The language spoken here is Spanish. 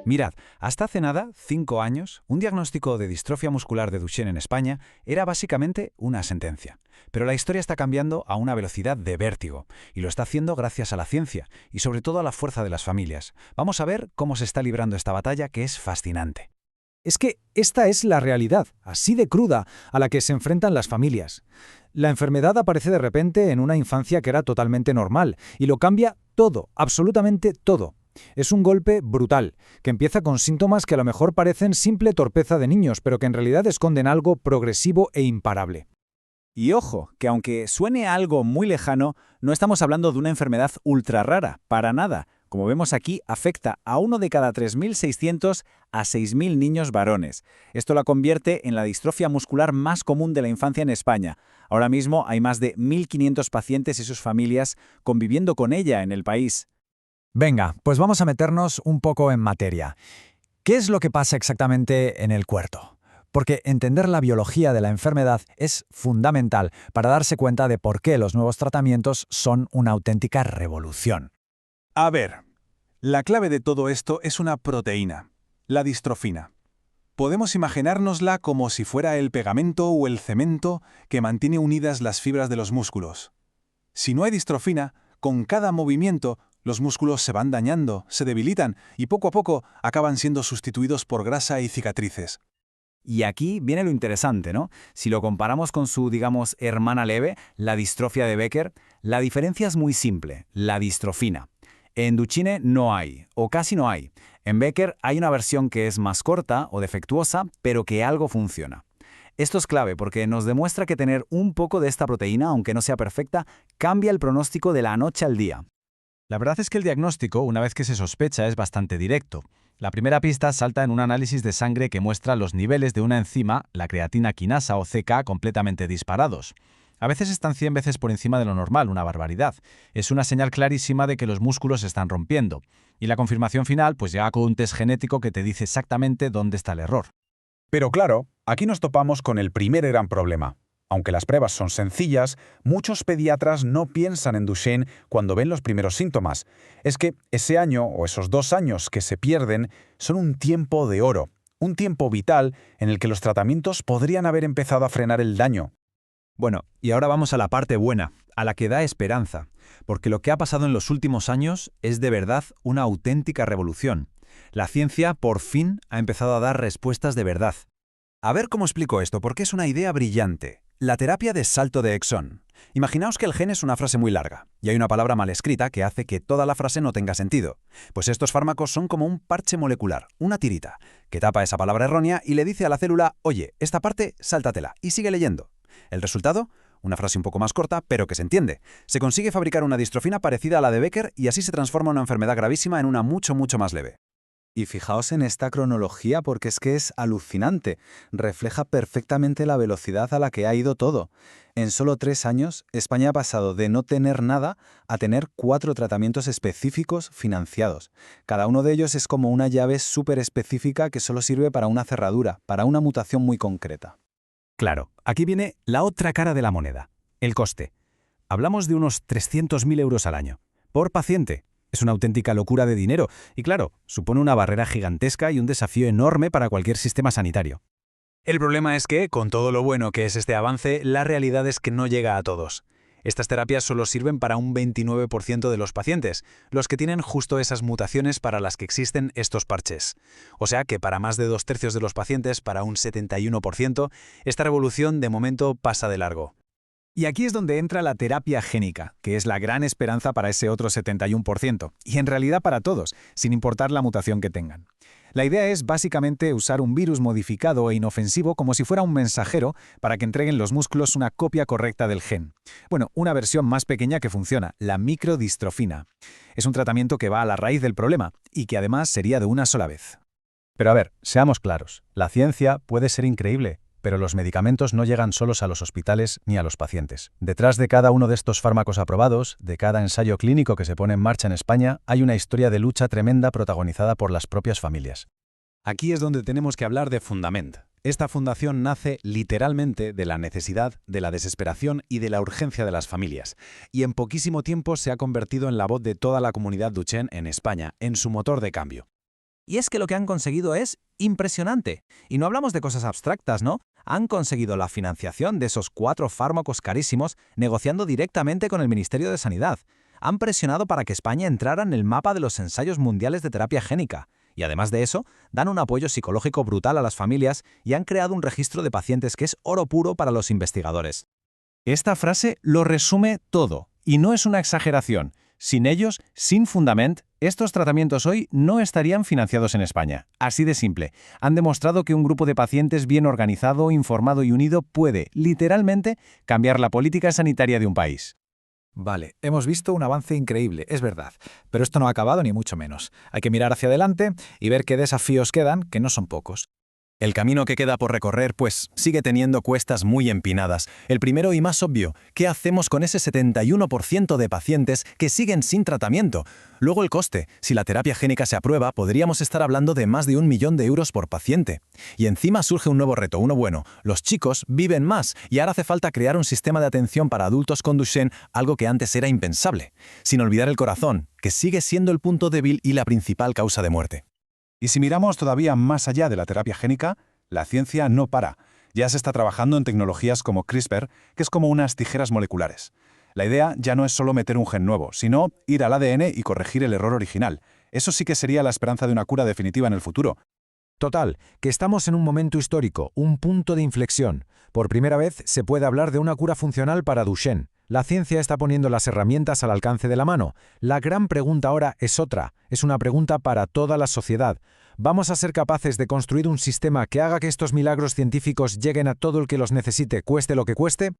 Mirad, hasta hace nada, 5 años, un diagnóstico de distrofia muscular de Duchenne en España era básicamente una sentencia. Pero la historia está cambiando a una velocidad de vértigo, y lo está haciendo gracias a la ciencia, y sobre todo a la fuerza de las familias. Vamos a ver cómo se está librando esta batalla que es fascinante. Es que esta es la realidad, así de cruda, a la que se enfrentan las familias. La enfermedad aparece de repente en una infancia que era totalmente normal, y lo cambia todo, absolutamente todo. Es un golpe brutal, que empieza con síntomas que a lo mejor parecen simple torpeza de niños, pero que en realidad esconden algo progresivo e imparable. Y ojo, que aunque suene algo muy lejano, no estamos hablando de una enfermedad ultra rara, para nada. Como vemos aquí, afecta a 1 de cada 3.600 a 6.000 niños varones. Esto la convierte en la distrofia muscular más común de la infancia en España. Ahora mismo hay más de 1.500 pacientes y sus familias conviviendo con ella en el país. Venga, pues vamos a meternos un poco en materia. ¿Qué es lo que pasa exactamente en el cuerpo? Porque entender la biología de la enfermedad es fundamental para darse cuenta de por qué los nuevos tratamientos son una auténtica revolución. A ver, la clave de todo esto es una proteína, la distrofina. Podemos imaginárnosla como si fuera el pegamento o el cemento que mantiene unidas las fibras de los músculos. Si no hay distrofina, con cada movimiento, los músculos se van dañando, se debilitan y poco a poco acaban siendo sustituidos por grasa y cicatrices. Y aquí viene lo interesante, ¿no? Si lo comparamos con su, digamos, hermana leve, la distrofia de Becker, la diferencia es muy simple, la distrofina. En Duchenne no hay, o casi no hay. En Becker hay una versión que es más corta o defectuosa, pero que algo funciona. Esto es clave porque nos demuestra que tener un poco de esta proteína, aunque no sea perfecta, cambia el pronóstico de la noche al día. La verdad es que el diagnóstico, una vez que se sospecha, es bastante directo. La primera pista salta en un análisis de sangre que muestra los niveles de una enzima, la creatina quinasa o CK, completamente disparados. A veces están 100 veces por encima de lo normal, una barbaridad. Es una señal clarísima de que los músculos se están rompiendo. Y la confirmación final pues llega con un test genético que te dice exactamente dónde está el error. Pero claro, aquí nos topamos con el primer gran problema. Aunque las pruebas son sencillas, muchos pediatras no piensan en Duchenne cuando ven los primeros síntomas. Es que ese año o esos 2 años que se pierden son un tiempo de oro, un tiempo vital en el que los tratamientos podrían haber empezado a frenar el daño. Bueno, y ahora vamos a la parte buena, a la que da esperanza, porque lo que ha pasado en los últimos años es de verdad una auténtica revolución. La ciencia, por fin, ha empezado a dar respuestas de verdad. A ver cómo explico esto, porque es una idea brillante. La terapia de salto de exón. Imaginaos que el gen es una frase muy larga, y hay una palabra mal escrita que hace que toda la frase no tenga sentido. Pues estos fármacos son como un parche molecular, una tirita, que tapa esa palabra errónea y le dice a la célula, oye, esta parte, sáltatela, y sigue leyendo. ¿El resultado? Una frase un poco más corta, pero que se entiende. Se consigue fabricar una distrofina parecida a la de Becker y así se transforma una enfermedad gravísima en una mucho más leve. Y fijaos en esta cronología porque es que es alucinante. Refleja perfectamente la velocidad a la que ha ido todo. En solo 3 años, España ha pasado de no tener nada a tener 4 tratamientos específicos financiados. Cada uno de ellos es como una llave súper específica que solo sirve para una cerradura, para una mutación muy concreta. Claro, aquí viene la otra cara de la moneda, el coste. Hablamos de unos 300.000 euros al año, por paciente. Es una auténtica locura de dinero y claro, supone una barrera gigantesca y un desafío enorme para cualquier sistema sanitario. El problema es que, con todo lo bueno que es este avance, la realidad es que no llega a todos. Estas terapias solo sirven para un 29% de los pacientes, los que tienen justo esas mutaciones para las que existen estos parches. O sea que para más de 2/3 de los pacientes, para un 71%, esta revolución de momento pasa de largo. Y aquí es donde entra la terapia génica, que es la gran esperanza para ese otro 71%, y en realidad para todos, sin importar la mutación que tengan. La idea es básicamente usar un virus modificado e inofensivo como si fuera un mensajero para que entreguen los músculos una copia correcta del gen. Bueno, una versión más pequeña que funciona, la microdistrofina. Es un tratamiento que va a la raíz del problema y que además sería de una sola vez. Pero a ver, seamos claros, la ciencia puede ser increíble, pero los medicamentos no llegan solos a los hospitales ni a los pacientes. Detrás de cada uno de estos fármacos aprobados, de cada ensayo clínico que se pone en marcha en España, hay una historia de lucha tremenda protagonizada por las propias familias. Aquí es donde tenemos que hablar de Fundament. Esta fundación nace literalmente de la necesidad, de la desesperación y de la urgencia de las familias. Y en poquísimo tiempo se ha convertido en la voz de toda la comunidad Duchenne en España, en su motor de cambio. Y es que lo que han conseguido es impresionante. Y no hablamos de cosas abstractas, ¿no? Han conseguido la financiación de esos 4 fármacos carísimos negociando directamente con el Ministerio de Sanidad. Han presionado para que España entrara en el mapa de los ensayos mundiales de terapia génica. Y además de eso, dan un apoyo psicológico brutal a las familias y han creado un registro de pacientes que es oro puro para los investigadores. Esta frase lo resume todo, y no es una exageración. Sin ellos, sin Fundament, estos tratamientos hoy no estarían financiados en España. Así de simple. Han demostrado que un grupo de pacientes bien organizado, informado y unido puede, literalmente, cambiar la política sanitaria de un país. Vale, hemos visto un avance increíble, es verdad, pero esto no ha acabado ni mucho menos. Hay que mirar hacia adelante y ver qué desafíos quedan, que no son pocos. El camino que queda por recorrer, pues, sigue teniendo cuestas muy empinadas. El primero y más obvio, ¿qué hacemos con ese 71% de pacientes que siguen sin tratamiento? Luego el coste. Si la terapia génica se aprueba, podríamos estar hablando de más de 1 millón de euros por paciente. Y encima surge un nuevo reto, uno bueno. Los chicos viven más y ahora hace falta crear un sistema de atención para adultos con Duchenne, algo que antes era impensable. Sin olvidar el corazón, que sigue siendo el punto débil y la principal causa de muerte. Y si miramos todavía más allá de la terapia génica, la ciencia no para. Ya se está trabajando en tecnologías como CRISPR, que es como unas tijeras moleculares. La idea ya no es solo meter un gen nuevo, sino ir al ADN y corregir el error original. Eso sí que sería la esperanza de una cura definitiva en el futuro. Total, que estamos en un momento histórico, un punto de inflexión. Por primera vez se puede hablar de una cura funcional para Duchenne. La ciencia está poniendo las herramientas al alcance de la mano. La gran pregunta ahora es otra. Es una pregunta para toda la sociedad. ¿Vamos a ser capaces de construir un sistema que haga que estos milagros científicos lleguen a todo el que los necesite, cueste lo que cueste?